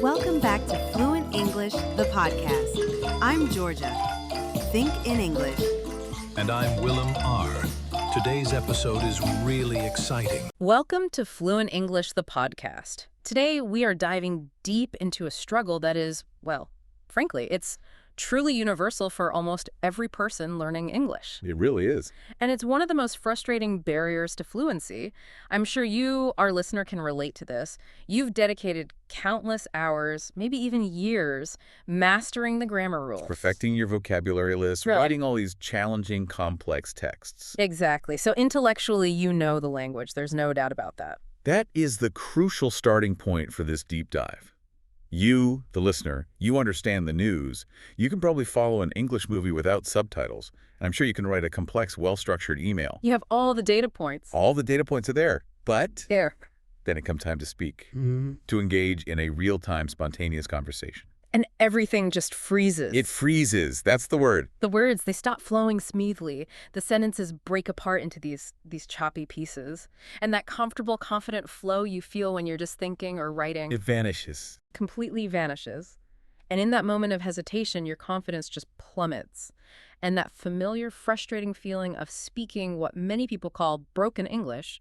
Welcome back to Fluent English, the podcast. I'm Georgia. Think in English. And I'm Willem R. Today's episode is really exciting. Welcome to Fluent English, the podcast. Today, we are diving deep into a struggle that is, well, frankly, it's truly universal for almost every person learning English. It really is. And it's one of the most frustrating barriers to fluency. I'm sure you, our listener, can relate to this. You've dedicated countless hours, maybe even years, mastering the grammar rules. Perfecting your vocabulary list, Really? writing all these challenging, complex texts. Exactly. So intellectually, you know the language. There's no doubt about that. That is the crucial starting point for this deep dive. You, the listener, you understand the news. You can probably follow an English movie without subtitles. And I'm sure you can write a complex, well-structured email. You have all the data points. All the data points are there. But There. then it comes time to speak, to engage in a real-time, spontaneous conversation. And everything just freezes. It freezes. That's the word. The words, they stop flowing smoothly. The sentences break apart into these choppy pieces. And that comfortable, confident flow you feel when you're just thinking or writing It vanishes. completely vanishes. And in that moment of hesitation, your confidence just plummets. And that familiar, frustrating feeling of speaking what many people call broken English,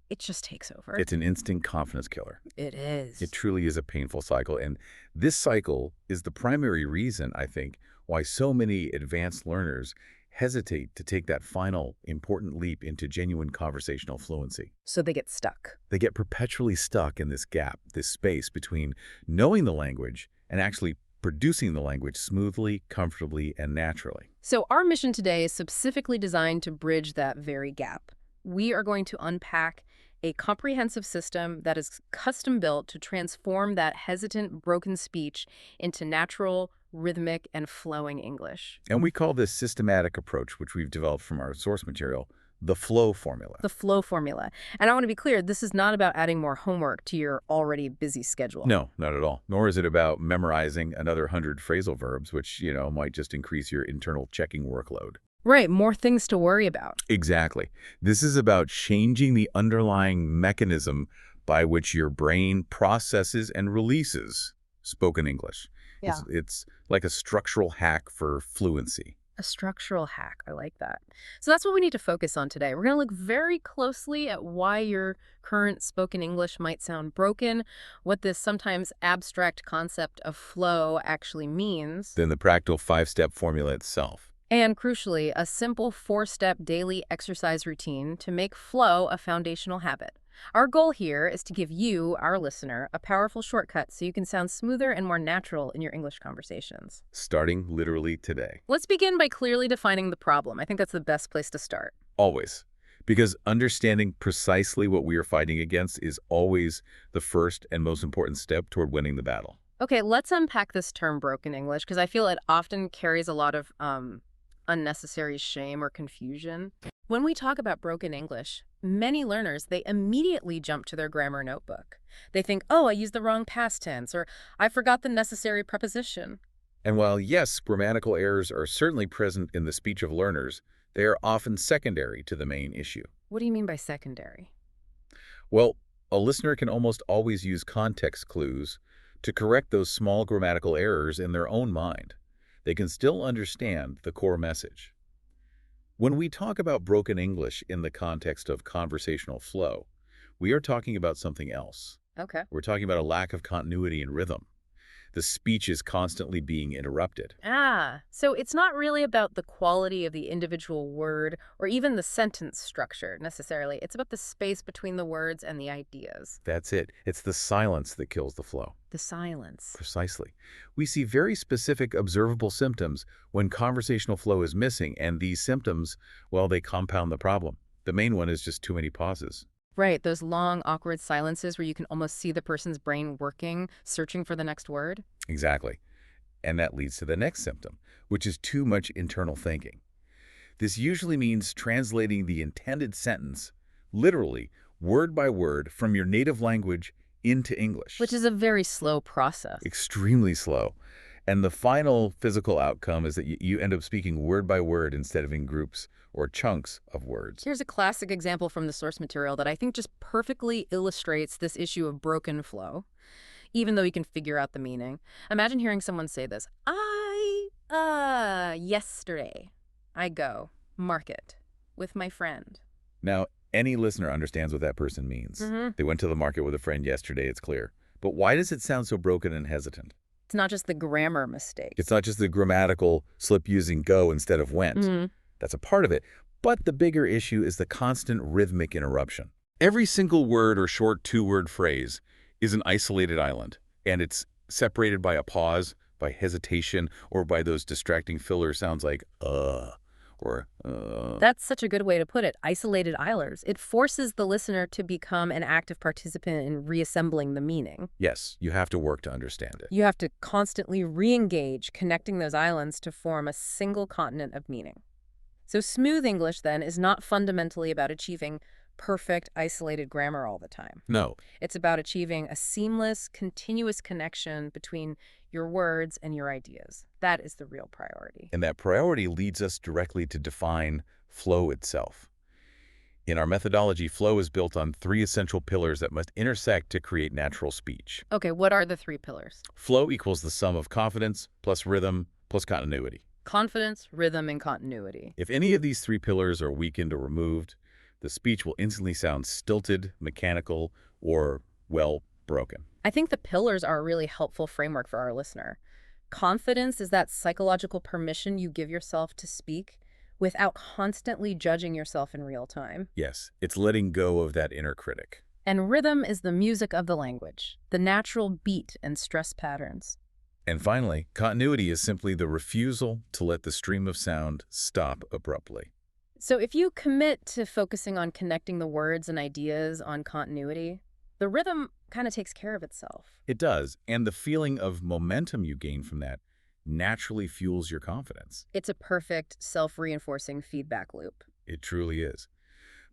it just takes over. It's an instant confidence killer. It is. It truly is a painful cycle. And this cycle is the primary reason, I think, why so many advanced learners hesitate to take that final, important leap into genuine conversational fluency. So they get stuck. They get perpetually stuck in this gap, this space between knowing the language and actually producing the language smoothly, comfortably, and naturally. So our mission today is specifically designed to bridge that very gap. We are going to unpack a comprehensive system that is custom-built to transform that hesitant, broken speech into natural, rhythmic, and flowing English. And we call this systematic approach, which we've developed from our source material, the flow formula. The flow formula. And I want to be clear, this is not about adding more homework to your already busy schedule. No, not at all. Nor is it about memorizing another 100 phrasal verbs, which, might just increase your internal checking workload. Right, more things to worry about. Exactly. This is about changing the underlying mechanism by which your brain processes and releases spoken English. Yeah. It's like a structural hack for fluency. A structural hack. I like that. So that's what we need to focus on today. We're going to look very closely at why your current spoken English might sound broken, what this sometimes abstract concept of flow actually means, Then the practical 5-step formula itself. and crucially, a simple 4-step daily exercise routine to make flow a foundational habit. Our goal here is to give you, our listener, a powerful shortcut so you can sound smoother and more natural in your English conversations. Starting literally today. Let's begin by clearly defining the problem. I think that's the best place to start. Always. Because understanding precisely what we are fighting against is always the first and most important step toward winning the battle. Okay, let's unpack this term broken English because I feel it often carries a lot of unnecessary shame or confusion. When we talk about broken English, many learners, they immediately jump to their grammar notebook. They think, oh, I used the wrong past tense, or I forgot the necessary preposition. And while, yes, grammatical errors are certainly present in the speech of learners, they are often secondary to the main issue. What do you mean by secondary? Well, a listener can almost always use context clues to correct those small grammatical errors in their own mind. They can still understand the core message. When we talk about broken English in the context of conversational flow, we are talking about something else. Okay. We're talking about a lack of continuity and rhythm. The speech is constantly being interrupted. So it's not really about the quality of the individual word or even the sentence structure necessarily. It's about the space between the words and the ideas. That's it. It's the silence that kills the flow. The silence. Precisely. We see very specific observable symptoms when conversational flow is missing, and these symptoms, well, they compound the problem. The main one is just too many pauses. Right, those long, awkward silences where you can almost see the person's brain working, searching for the next word. Exactly. And that leads to the next symptom, which is too much internal thinking. This usually means translating the intended sentence, literally, word by word, from your native language into English. Which is a very slow process. Extremely slow. And the final physical outcome is that you end up speaking word by word instead of in groups or chunks of words. Here's a classic example from the source material that I think just perfectly illustrates this issue of broken flow. even though you can figure out the meaning. Imagine hearing someone say this. Yesterday, I go market with my friend. Now, any listener understands what that person means. Mm-hmm. They went to the market with a friend yesterday, it's clear. But why does it sound so broken and hesitant? It's not just the grammar mistake. It's not just the grammatical slip using go instead of went. Mm-hmm. That's a part of it. But the bigger issue is the constant rhythmic interruption. Every single word or short two-word phrase is an isolated island, and it's separated by a pause, by hesitation, or by those distracting filler sounds like or That's such a good way to put it. Isolated islanders. It forces the listener to become an active participant in reassembling the meaning. Yes, you have to work to understand it. You have to constantly re-engage, connecting those islands to form a single continent of meaning. So smooth English, then, is not fundamentally about achieving perfect, isolated grammar all the time. No. It's about achieving a seamless, continuous connection between your words and your ideas. That is the real priority. And that priority leads us directly to define flow itself. In our methodology, flow is built on three essential pillars that must intersect to create natural speech. Okay, what are the three pillars? Flow equals the sum of confidence plus rhythm plus continuity. Confidence, rhythm, and continuity. If any of these three pillars are weakened or removed, the speech will instantly sound stilted, mechanical, or, well, broken. I think the pillars are a really helpful framework for our listener. Confidence is that psychological permission you give yourself to speak without constantly judging yourself in real time. Yes, it's letting go of that inner critic. And rhythm is the music of the language, the natural beat and stress patterns. And finally, continuity is simply the refusal to let the stream of sound stop abruptly. So if you commit to focusing on connecting the words and ideas on continuity, the rhythm kind of takes care of itself. It does, and the feeling of momentum you gain from that naturally fuels your confidence. It's a perfect self-reinforcing feedback loop. It truly is.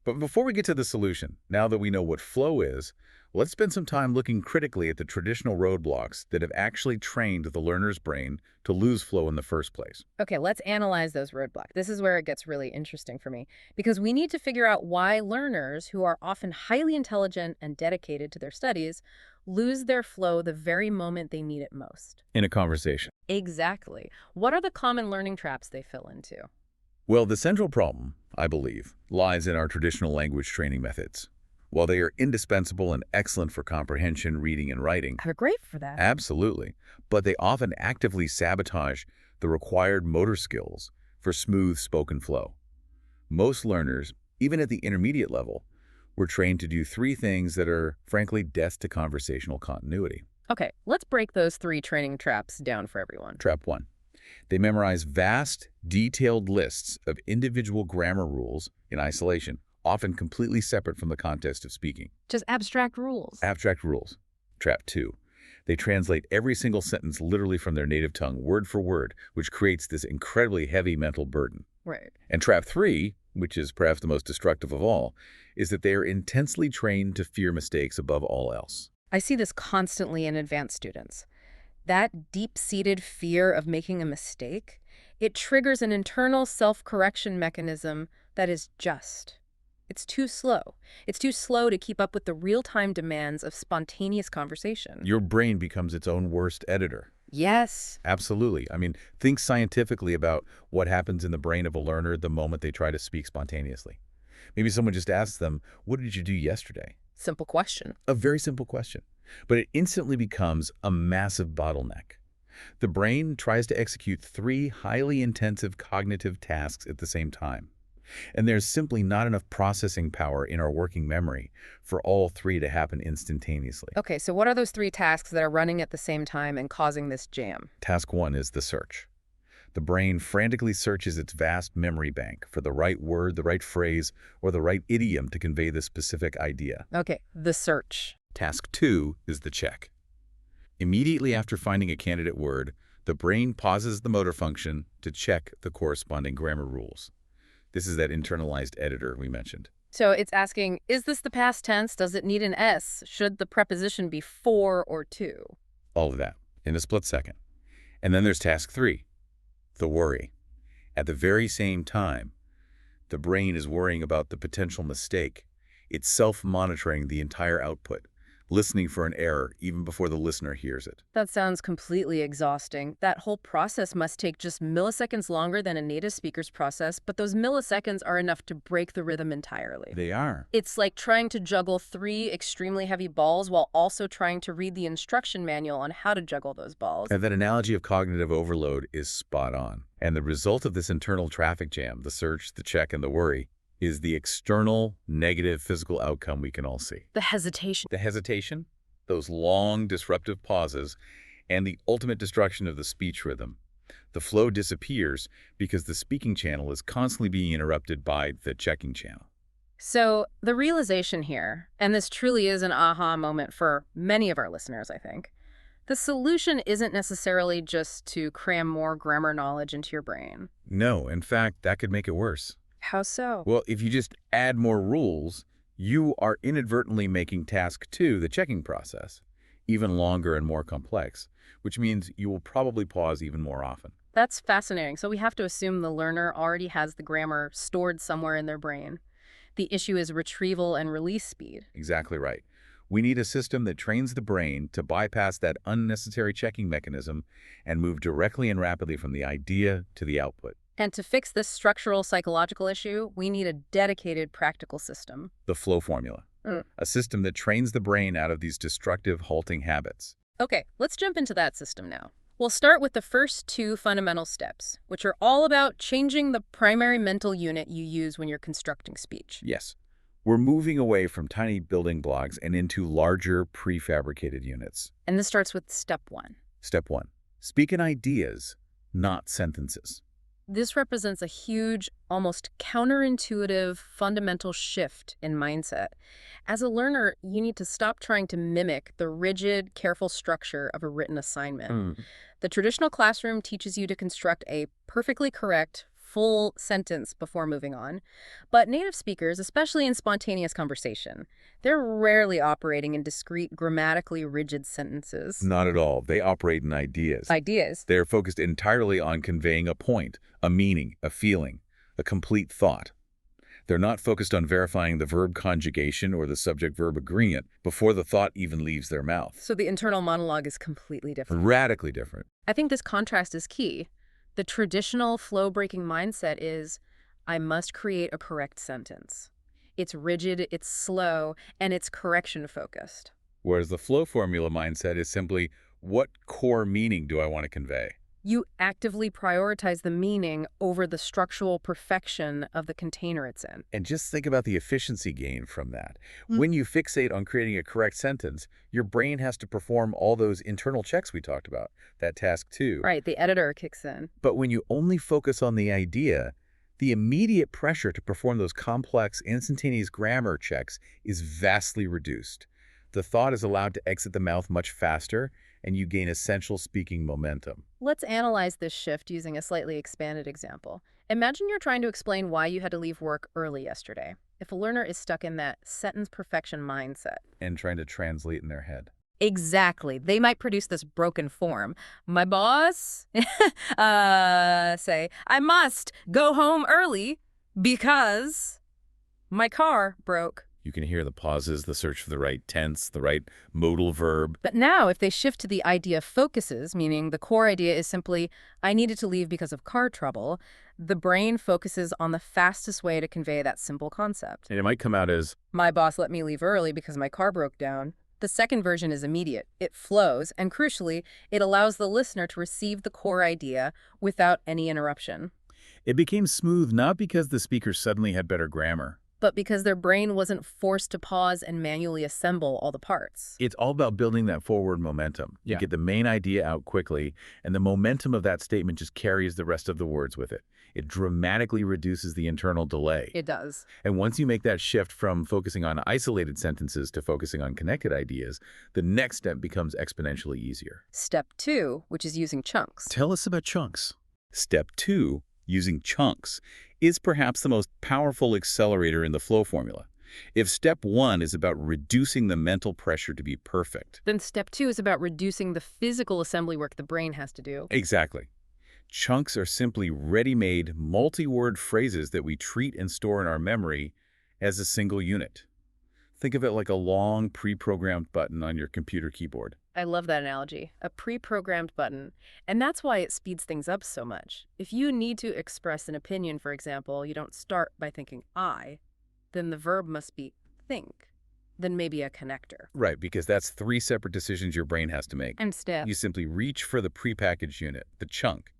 But before we get to the solution, now that we know what flow is, let's spend some time looking critically at the traditional roadblocks that have actually trained the learner's brain to lose flow in the first place. Okay, let's analyze those roadblocks. This is where it gets really interesting for me, because we need to figure out why learners who are often highly intelligent and dedicated to their studies lose their flow the very moment they need it most. In a conversation. Exactly. What are the common learning traps they fall into? Well, the central problem, I believe, lies in our traditional language training methods. While they are indispensable and excellent for comprehension, reading, and writing, They're great for that. absolutely, but they often actively sabotage the required motor skills for smooth spoken flow. Most learners, even at the intermediate level, were trained to do three things that are, frankly, death to conversational continuity. Okay, let's break those three training traps down for everyone. Trap 1. They memorize vast, detailed lists of individual grammar rules in isolation, often completely separate from the context of speaking. Just abstract rules. Abstract rules. Trap 2. They translate every single sentence literally from their native tongue, word for word, which creates this incredibly heavy mental burden. Right. And trap 3, which is perhaps the most destructive of all, is that they are intensely trained to fear mistakes above all else. I see this constantly in advanced students. That deep-seated fear of making a mistake, it triggers an internal self-correction mechanism that is just. It's too slow. It's too slow to keep up with the real-time demands of spontaneous conversation. Your brain becomes its own worst editor. Yes. Absolutely. I mean, think scientifically about what happens in the brain of a learner the moment they try to speak spontaneously. Maybe someone just asks them, "What did you do yesterday?" Simple question. A very simple question, but it instantly becomes a massive bottleneck. The brain tries to execute three highly intensive cognitive tasks at the same time, and there's simply not enough processing power in our working memory for all three to happen instantaneously. Okay, so what are those three tasks that are running at the same time and causing this jam? Task 1 is the search. The brain frantically searches its vast memory bank for the right word, the right phrase, or the right idiom to convey the specific idea. Okay, the search. Task 2 is the check. Immediately after finding a candidate word, the brain pauses the motor function to check the corresponding grammar rules. This is that internalized editor we mentioned. So it's asking, is this the past tense? Does it need an S? Should the preposition be for or to? All of that in a split second. And then there's task 3, the worry. At the very same time, the brain is worrying about the potential mistake. It's self-monitoring the entire output, listening for an error even before the listener hears it. That sounds completely exhausting. That whole process must take just milliseconds longer than a native speaker's process, but those milliseconds are enough to break the rhythm entirely. They are. It's like trying to juggle 3 extremely heavy balls while also trying to read the instruction manual on how to juggle those balls. And that analogy of cognitive overload is spot on. And the result of this internal traffic jam, the search, the check, and the worry, is the external negative physical outcome we can all see. The hesitation. The hesitation, those long disruptive pauses, and the ultimate destruction of the speech rhythm. The flow disappears because the speaking channel is constantly being interrupted by the checking channel. So the realization here, and this truly is an aha moment for many of our listeners, I think, the solution isn't necessarily just to cram more grammar knowledge into your brain. No, in fact, that could make it worse. How so? Well, if you just add more rules, you are inadvertently making task 2, the checking process, even longer and more complex, which means you will probably pause even more often. That's fascinating. So we have to assume the learner already has the grammar stored somewhere in their brain. The issue is retrieval and release speed. Exactly right. We need a system that trains the brain to bypass that unnecessary checking mechanism and move directly and rapidly from the idea to the output. And to fix this structural psychological issue, we need a dedicated practical system. The flow formula. A system that trains the brain out of these destructive, halting habits. Okay, let's jump into that system now. We'll start with the first 2 fundamental steps, which are all about changing the primary mental unit you use when you're constructing speech. Yes. We're moving away from tiny building blocks and into larger, prefabricated units. And this starts with step 1. Step 1. Speak in ideas, not sentences. This represents a huge, almost counterintuitive, fundamental shift in mindset. As a learner, you need to stop trying to mimic the rigid, careful structure of a written assignment. The traditional classroom teaches you to construct a perfectly correct, full sentence before moving on. But native speakers, especially in spontaneous conversation, they're rarely operating in discrete, grammatically rigid sentences. Not at all. They operate in ideas. Ideas. They're focused entirely on conveying a point, a meaning, a feeling, a complete thought. They're not focused on verifying the verb conjugation or the subject-verb agreement before the thought even leaves their mouth. So the internal monologue is completely different. Radically different. I think this contrast is key. The traditional flow-breaking mindset is, I must create a correct sentence. It's rigid, it's slow, and it's correction-focused. Whereas the flow formula mindset is simply, what core meaning do I want to convey? You actively prioritize the meaning over the structural perfection of the container it's in. And just think about the efficiency gain from that. When you fixate on creating a correct sentence, your brain has to perform all those internal checks we talked about, that task 2. Right, the editor kicks in. But when you only focus on the idea, the immediate pressure to perform those complex, instantaneous grammar checks is vastly reduced. The thought is allowed to exit the mouth much faster, and you gain essential speaking momentum. Let's analyze this shift using a slightly expanded example. Imagine you're trying to explain why you had to leave work early yesterday. If a learner is stuck in that sentence perfection mindset, And trying to translate in their head. exactly, they might produce this broken form. My boss, say, I must go home early because my car broke. You can hear the pauses, the search for the right tense, the right modal verb. But now, if they shift to the idea focuses, meaning the core idea is simply, I needed to leave because of car trouble, the brain focuses on the fastest way to convey that simple concept. And it might come out as, My boss let me leave early because my car broke down. The second version is immediate. It flows, and crucially, it allows the listener to receive the core idea without any interruption. it became smooth not because the speaker suddenly had better grammar. But because their brain wasn't forced to pause and manually assemble all the parts. It's all about building that forward momentum. You get the main idea out quickly, and the momentum of that statement just carries the rest of the words with it. It dramatically reduces the internal delay. It does. And once you make that shift from focusing on isolated sentences to focusing on connected ideas, the next step becomes exponentially easier. Step 2, which is using chunks. Tell us about chunks. Step 2, using chunks, is perhaps the most powerful accelerator in the flow formula. If step 1 is about reducing the mental pressure to be perfect. Then step 2 is about reducing the physical assembly work the brain has to do. Exactly. Chunks are simply ready-made, multi-word phrases that we treat and store in our memory as a single unit. Think of it like a long pre-programmed button on your computer keyboard. I love that analogy. A pre-programmed button. And that's why it speeds things up so much. If you need to express an opinion, for example, you don't start by thinking I, then the verb must be think, then maybe a connector. Right, because that's 3 separate decisions your brain has to make. And step. You simply reach for the prepackaged unit, the chunk.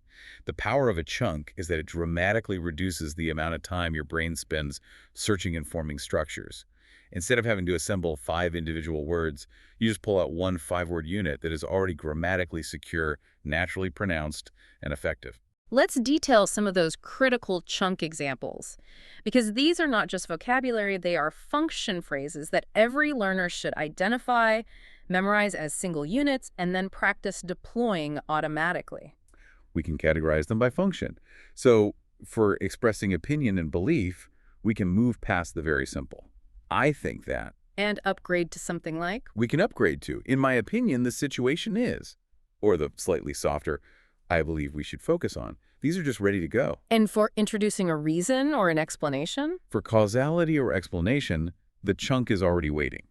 The power of a chunk is that it dramatically reduces the amount of time your brain spends searching and forming structures. Instead of having to assemble 5 individual words, you just pull out one 5-word unit that is already grammatically secure, naturally pronounced, and effective. Let's detail some of those critical chunk examples, because these are not just vocabulary, they are function phrases that every learner should identify, memorize as single units, and then practice deploying automatically. We can categorize them by function. So for expressing opinion and belief, we can move past the very simple. I think that. And upgrade to something like? We can upgrade to, in my opinion, the situation is. Or the slightly softer, I believe we should focus on. These are just ready to go. And for introducing a reason or an explanation? For causality or explanation, the chunk is already waiting.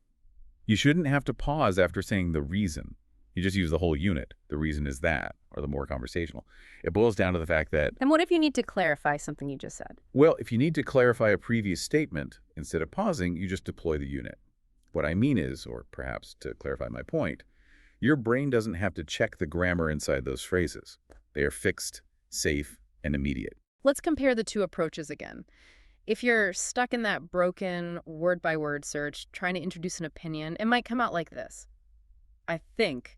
You shouldn't have to pause after saying the reason. You just use the whole unit. The reason is that, or the more conversational. It boils down to the fact that... And what if you need to clarify something you just said? Well, if you need to clarify a previous statement, instead of pausing, you just deploy the unit. What I mean is, or perhaps to clarify my point, your brain doesn't have to check the grammar inside those phrases. They are fixed, safe, and immediate. Let's compare the two approaches again. If you're stuck in that broken word-by-word search, trying to introduce an opinion, it might come out like this. I think,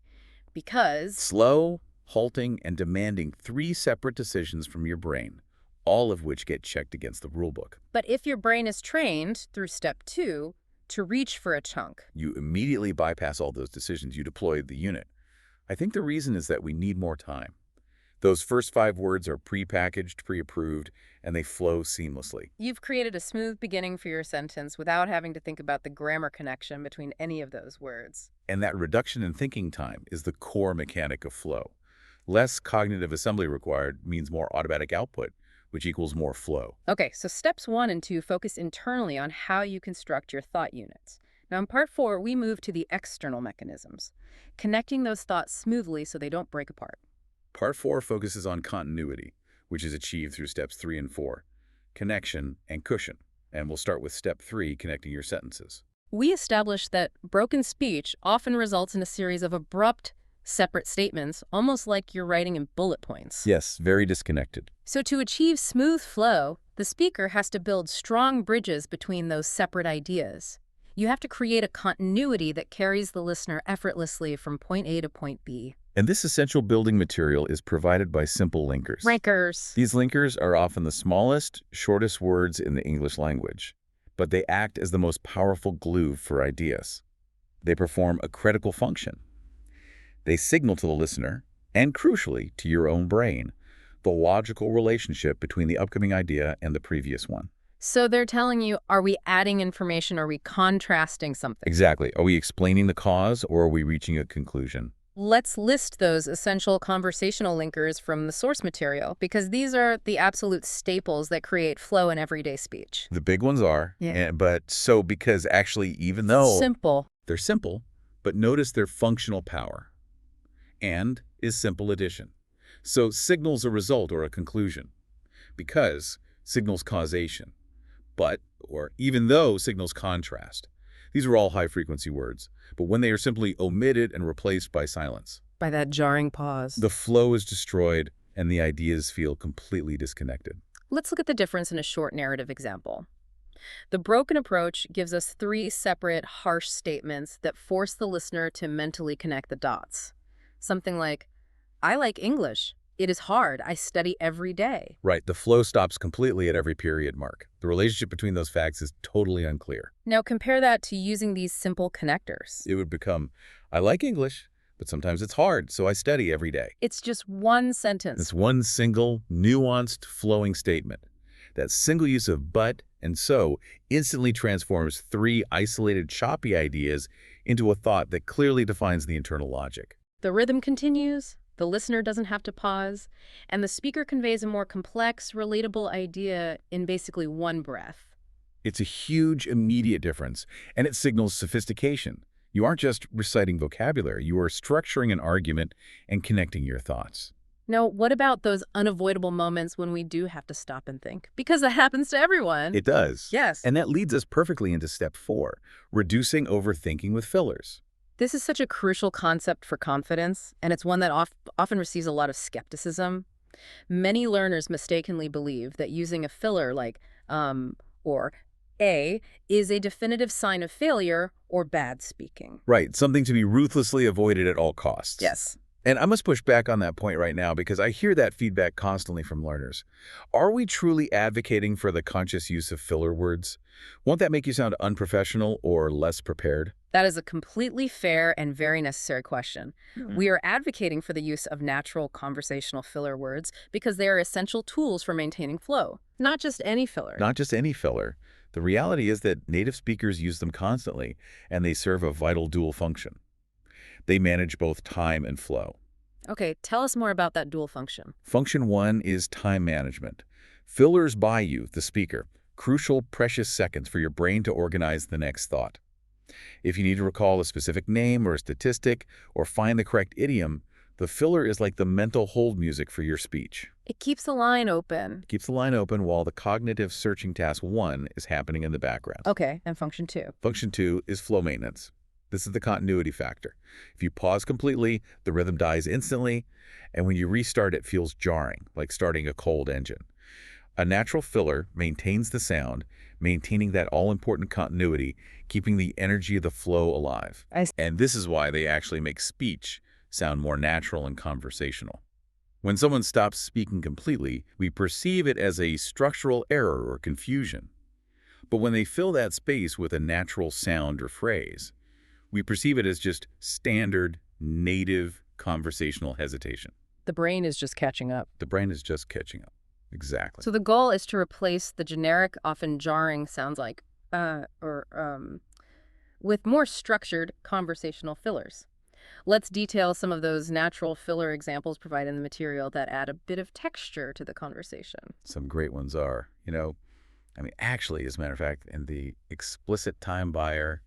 because... Slow, halting, and demanding 3 separate decisions from your brain, all of which get checked against the rulebook. But if your brain is trained, through step 2, to reach for a chunk. You immediately bypass all those decisions. You deploy the unit. I think the reason is that we need more time. Those first 5 words are pre-packaged, pre-approved, and they flow seamlessly. You've created a smooth beginning for your sentence without having to think about the grammar connection between any of those words. And that reduction in thinking time is the core mechanic of flow. Less cognitive assembly required means more automatic output, which equals more flow. Okay, so steps 1 and 2 focus internally on how you construct your thought units. Now in part 4, we move to the external mechanisms, connecting those thoughts smoothly so they don't break apart. Part 4 focuses on continuity, which is achieved through steps 3 and 4, connection and cushion. And we'll start with step 3, connecting your sentences. We established that broken speech often results in a series of abrupt, separate statements, almost like you're writing in bullet points. Yes, very disconnected. So to achieve smooth flow, the speaker has to build strong bridges between those separate ideas. You have to create a continuity that carries the listener effortlessly from point A to point B. And this essential building material is provided by simple linkers. Linkers. These linkers are often the smallest, shortest words in the English language, but they act as the most powerful glue for ideas. They perform a critical function. They signal to the listener, and crucially to your own brain, the logical relationship between the upcoming idea and the previous one. So they're telling you, are we adding information? Are we contrasting something? Exactly. Are we explaining the cause, or are we reaching a conclusion? Let's list those essential conversational linkers from the source material, because these are the absolute staples that create flow in everyday speech. The big ones are, Yeah. because actually, even though Simple. they're simple, but notice their functional power. And is simple addition. So signals a result or a conclusion. Because signals causation. But, or even though signals contrast. These are all high-frequency words, but when they are simply omitted and replaced by silence, By that jarring pause. the flow is destroyed and the ideas feel completely disconnected. Let's look at the difference in a short narrative example. The broken approach gives us 3 separate, harsh statements that force the listener to mentally connect the dots. Something like, I like English. It is hard. I study every day. Right, the flow stops completely at every period mark. The relationship between those facts is totally unclear. Now compare that to using these simple connectors. It would become, I like English, but sometimes it's hard, so I study every day. It's just one sentence. It's one single, nuanced, flowing statement. That single use of but and so instantly transforms 3 isolated, choppy ideas into a thought that clearly defines the internal logic. The rhythm continues, the listener doesn't have to pause, and the speaker conveys a more complex, relatable idea in basically one breath. It's a huge, immediate difference, and it signals sophistication. You aren't just reciting vocabulary, you are structuring an argument and connecting your thoughts. Now, what about those unavoidable moments when we do have to stop and think? Because that happens to everyone. It does. Yes. And that leads us perfectly into step 4, reducing overthinking with fillers. This is such a crucial concept for confidence, and it's one that often receives a lot of skepticism. Many learners mistakenly believe that using a filler like or a is a definitive sign of failure or bad speaking. Right, something to be ruthlessly avoided at all costs. Yes. And I must push back on that point right now because I hear that feedback constantly from learners. Are we truly advocating for the conscious use of filler words? Won't that make you sound unprofessional or less prepared? That is a completely fair and very necessary question. Mhm. We are advocating for the use of natural conversational filler words because they are essential tools for maintaining flow. Not just any filler. Not just any filler. The reality is that native speakers use them constantly, and they serve a vital dual function. They manage both time and flow. Okay, tell us more about that dual function. Function 1 is time management. Fillers buy you, the speaker, crucial, precious seconds for your brain to organize the next thought. If you need to recall a specific name or a statistic or find the correct idiom, the filler is like the mental hold music for your speech. It keeps the line open. Keeps the line open while the cognitive searching task 1 is happening in the background. Okay, and function 2. Function 2 is flow maintenance. This is the continuity factor. If you pause completely, the rhythm dies instantly, and when you restart, it feels jarring, like starting a cold engine. A natural filler maintains the sound, maintaining that all-important continuity, keeping the energy of the flow alive. And this is why they actually make speech sound more natural and conversational. When someone stops speaking completely, we perceive it as a structural error or confusion. But when they fill that space with a natural sound or phrase, we perceive it as just standard, native, conversational hesitation. The brain is just catching up. The brain is just catching up. Exactly. So the goal is to replace the generic, often jarring sounds like with more structured conversational fillers. Let's detail some of those natural filler examples provided in the material that add a bit of texture to the conversation. Some great ones are, actually, as a matter of fact, in the explicit time buyer,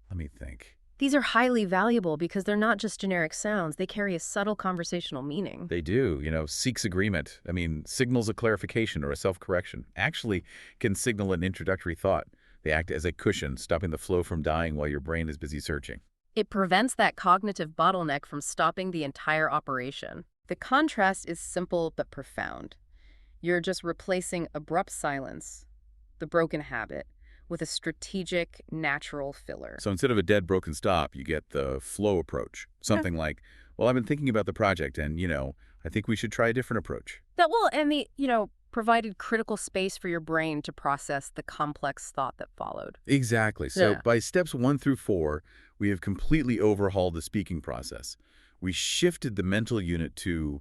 let me think. These are highly valuable because they're not just generic sounds. They carry a subtle conversational meaning. They do, seeks agreement. Signals a clarification or a self-correction. Actually can signal an introductory thought. They act as a cushion, stopping the flow from dying while your brain is busy searching. It prevents that cognitive bottleneck from stopping the entire operation. The contrast is simple but profound. You're just replacing abrupt silence, the broken habit, with a strategic, natural filler. So instead of a dead, broken stop, you get the flow approach. Something like, well, I've been thinking about the project and, I think we should try a different approach. Provided critical space for your brain to process the complex thought that followed. Exactly. So by steps 1 through 4, we have completely overhauled the speaking process. We shifted the mental unit to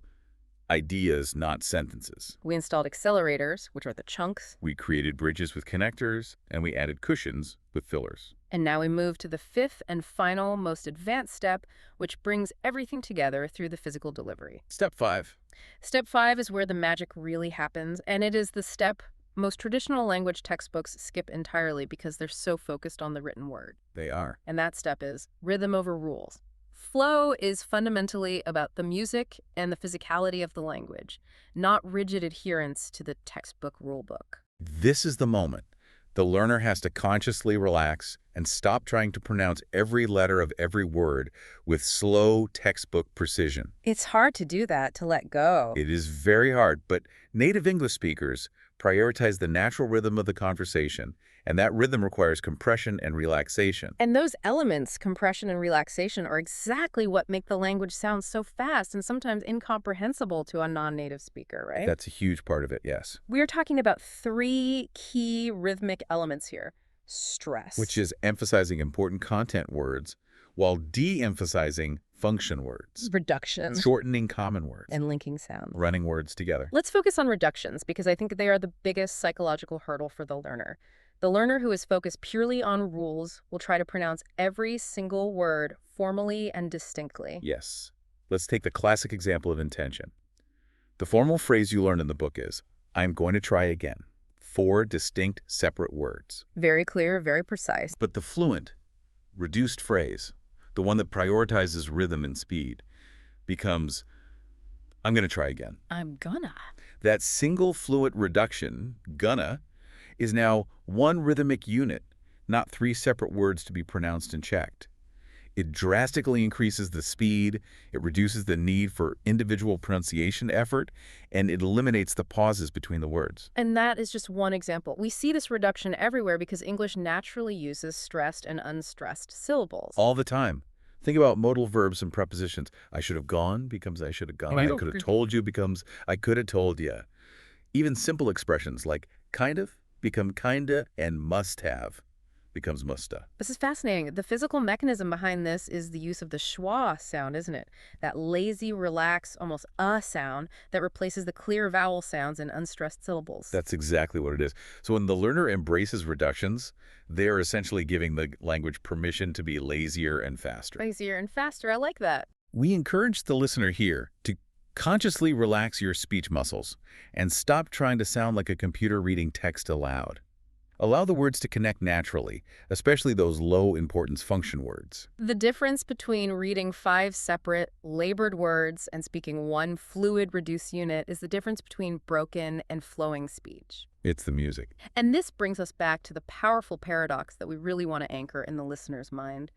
ideas, not sentences. We installed accelerators, which are the chunks. We created bridges with connectors, and we added cushions with fillers. And now we move to the 5th and final, most advanced step, which brings everything together through the physical delivery. Step 5. Step 5 is where the magic really happens, and it is the step most traditional language textbooks skip entirely because they're so focused on the written word. They are. And that step is rhythm over rules. Flow is fundamentally about the music and the physicality of the language, not rigid adherence to the textbook rulebook. This is the moment. The learner has to consciously relax and stop trying to pronounce every letter of every word with slow textbook precision. It's hard to do that, to let go. It is very hard, but native English speakers prioritize the natural rhythm of the conversation, and that rhythm requires compression and relaxation. And those elements, compression and relaxation, are exactly what make the language sound so fast and sometimes incomprehensible to a non-native speaker, right? That's a huge part of it, yes. We're talking about 3 key rhythmic elements here. Stress. Which is emphasizing important content words while de-emphasizing function words. Reductions. Shortening common words. And linking sounds. Running words together. Let's focus on reductions because I think they are the biggest psychological hurdle for the learner. The learner who is focused purely on rules will try to pronounce every single word formally and distinctly. Yes. Let's take the classic example of intention. The formal phrase you learn in the book is, I'm going to try again. 4 distinct separate words. Very clear, very precise. But the fluent, reduced phrase, the one that prioritizes rhythm and speed, becomes, I'm going to try again. I'm gonna. That single fluent reduction, gonna, is now one rhythmic unit, not 3 separate words to be pronounced and checked. It drastically increases the speed, it reduces the need for individual pronunciation effort, and it eliminates the pauses between the words. And that is just one example. We see this reduction everywhere because English naturally uses stressed and unstressed syllables. All the time. Think about modal verbs and prepositions. I should have gone becomes I should have gone. I could have told you becomes I could have told you. Even simple expressions like kind of become kinda and must have becomes musta. This is fascinating. The physical mechanism behind this is the use of the schwa sound, isn't it? That lazy, relaxed, almost sound that replaces the clear vowel sounds in unstressed syllables. That's exactly what it is. So when the learner embraces reductions, they're essentially giving the language permission to be lazier and faster. Lazier and faster. I like that. We encourage the listener here to consciously relax your speech muscles and stop trying to sound like a computer reading text aloud. Allow the words to connect naturally, especially those low-importance function words. The difference between reading 5 separate, labored words and speaking one fluid, reduced unit is the difference between broken and flowing speech. It's the music. And this brings us back to the powerful paradox that we really want to anchor in the listener's mind.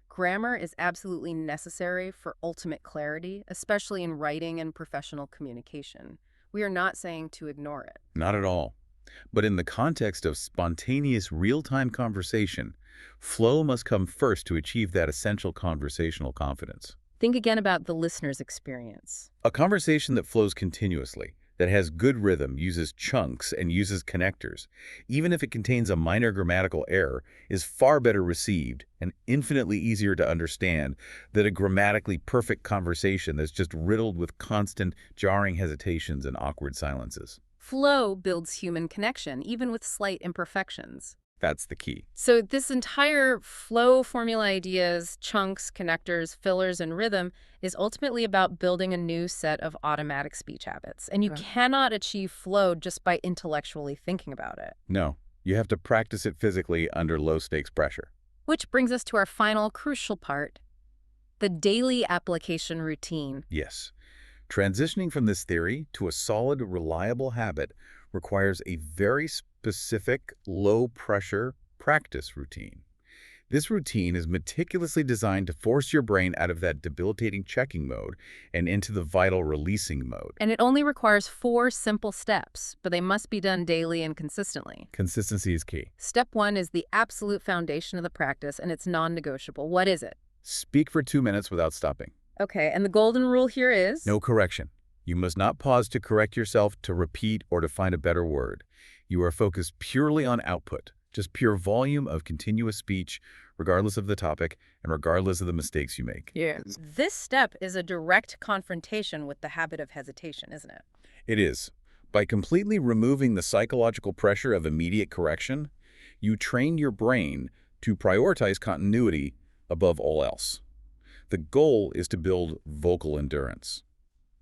Grammar is absolutely necessary for ultimate clarity, especially in writing and professional communication. We are not saying to ignore it. Not at all. But in the context of spontaneous, real-time conversation, flow must come first to achieve that essential conversational confidence. Think again about the listener's experience. A conversation that flows continuously, that has good rhythm, uses chunks, and uses connectors, even if it contains a minor grammatical error, is far better received and infinitely easier to understand than a grammatically perfect conversation that's just riddled with constant, jarring hesitations and awkward silences. Flow builds human connection, even with slight imperfections. That's the key. So this entire flow formula ideas, chunks, connectors, fillers, and rhythm is ultimately about building a new set of automatic speech habits. And you cannot achieve flow just by intellectually thinking about it. No, you have to practice it physically under low-stakes pressure. Which brings us to our final crucial part, the daily application routine. Yes. Transitioning from this theory to a solid, reliable habit requires a very specific, low-pressure practice routine. This routine is meticulously designed to force your brain out of that debilitating checking mode and into the vital releasing mode. And it only requires 4 simple steps, but they must be done daily and consistently. Consistency is key. Step 1 is the absolute foundation of the practice, and it's non-negotiable. What is it? Speak for 2 minutes without stopping. Okay, and the golden rule here is? No correction. You must not pause to correct yourself, to repeat, or to find a better word. You are focused purely on output, just pure volume of continuous speech, regardless of the topic and regardless of the mistakes you make. Yes. This step is a direct confrontation with the habit of hesitation, isn't it? It is. By completely removing the psychological pressure of immediate correction, you train your brain to prioritize continuity above all else. The goal is to build vocal endurance.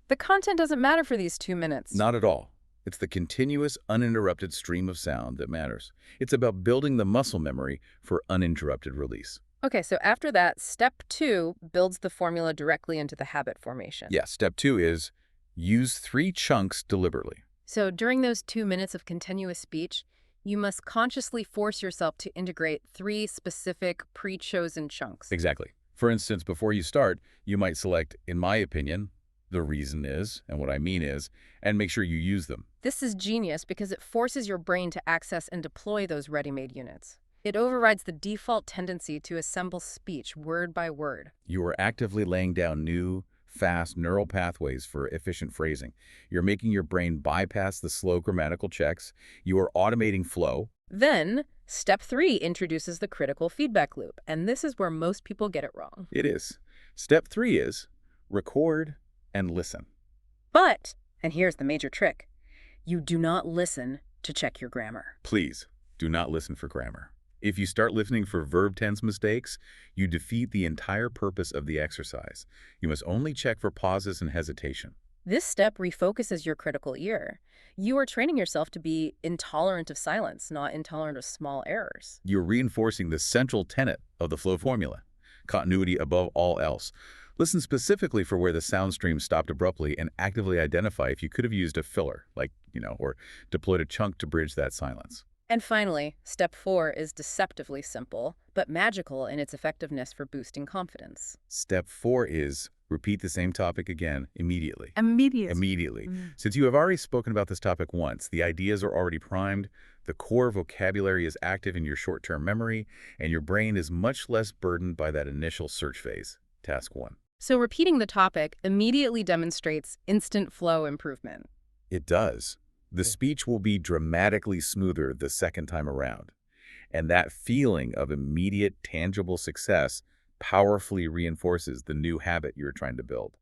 The content doesn't matter for these 2 minutes. Not at all. It's the continuous, uninterrupted stream of sound that matters. It's about building the muscle memory for uninterrupted release. Okay, so after that, step 2 builds the formula directly into the habit formation. Yeah, step 2 is use 3 chunks deliberately. So during those 2 minutes of continuous speech, you must consciously force yourself to integrate 3 specific pre-chosen chunks. Exactly. For instance, before you start, you might select, in my opinion, the reason is, and what I mean is, and make sure you use them. This is genius because it forces your brain to access and deploy those ready-made units. It overrides the default tendency to assemble speech word by word. You are actively laying down new, fast neural pathways for efficient phrasing. You're making your brain bypass the slow grammatical checks. You are automating flow. Then, step 3 introduces the critical feedback loop, and this is where most people get it wrong. It is. Step 3 is record and listen. But, and here's the major trick, you do not listen to check your grammar. Please, do not listen for grammar. If you start listening for verb tense mistakes, you defeat the entire purpose of the exercise. You must only check for pauses and hesitation. This step refocuses your critical ear. You are training yourself to be intolerant of silence, not intolerant of small errors. You're reinforcing the central tenet of the flow formula, continuity above all else. Listen specifically for where the sound stream stopped abruptly and actively identify if you could have used a filler, or deployed a chunk to bridge that silence. And finally, step 4 is deceptively simple, but magical in its effectiveness for boosting confidence. Step 4 is repeat the same topic again immediately. Immediate. Immediately. Since you have already spoken about this topic once, the ideas are already primed, the core vocabulary is active in your short-term memory, and your brain is much less burdened by that initial search phase. Task 1. So repeating the topic immediately demonstrates instant flow improvement. It does. The speech will be dramatically smoother the second time around. And that feeling of immediate, tangible success powerfully reinforces the new habit you're trying to build.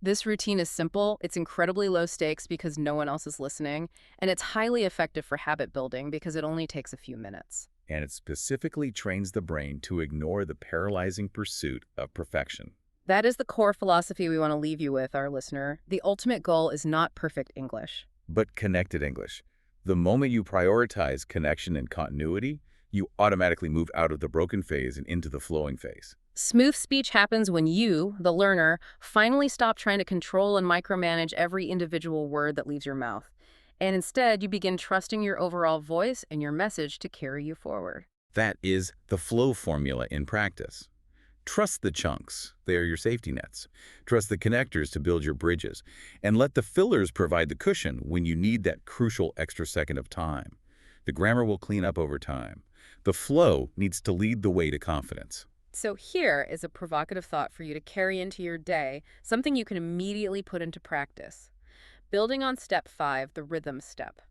This routine is simple, it's incredibly low stakes because no one else is listening, and it's highly effective for habit building because it only takes a few minutes. And it specifically trains the brain to ignore the paralyzing pursuit of perfection. That is the core philosophy we want to leave you with, our listener. The ultimate goal is not perfect English, But connected English. The moment you prioritize connection and continuity, you automatically move out of the broken phase and into the flowing phase. Smooth speech happens when you, the learner, finally stop trying to control and micromanage every individual word that leaves your mouth. And instead, you begin trusting your overall voice and your message to carry you forward. That is the flow formula in practice. Trust the chunks. They are your safety nets. Trust the connectors to build your bridges. And let the fillers provide the cushion when you need that crucial extra second of time. The grammar will clean up over time. The flow needs to lead the way to confidence. So here is a provocative thought for you to carry into your day, something you can immediately put into practice. Building on step 5, the rhythm step.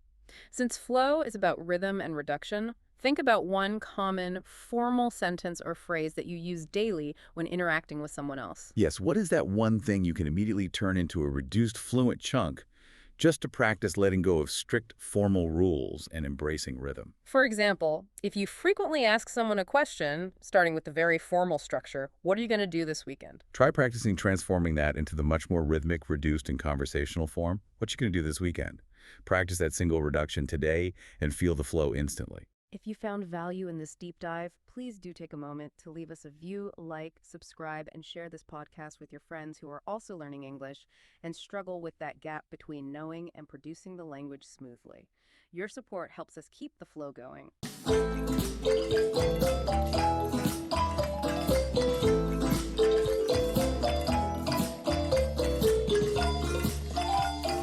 Since flow is about rhythm and reduction, think about one common formal sentence or phrase that you use daily when interacting with someone else. Yes, what is that one thing you can immediately turn into a reduced fluent chunk just to practice letting go of strict formal rules and embracing rhythm? For example, if you frequently ask someone a question, starting with the very formal structure, what are you going to do this weekend? Try practicing transforming that into the much more rhythmic, reduced, and conversational form. What you going to do this weekend? Practice that single reduction today and feel the flow instantly. If you found value in this deep dive, please do take a moment to leave us a view, like, subscribe, and share this podcast with your friends who are also learning English and struggle with that gap between knowing and producing the language smoothly. Your support helps us keep the flow going.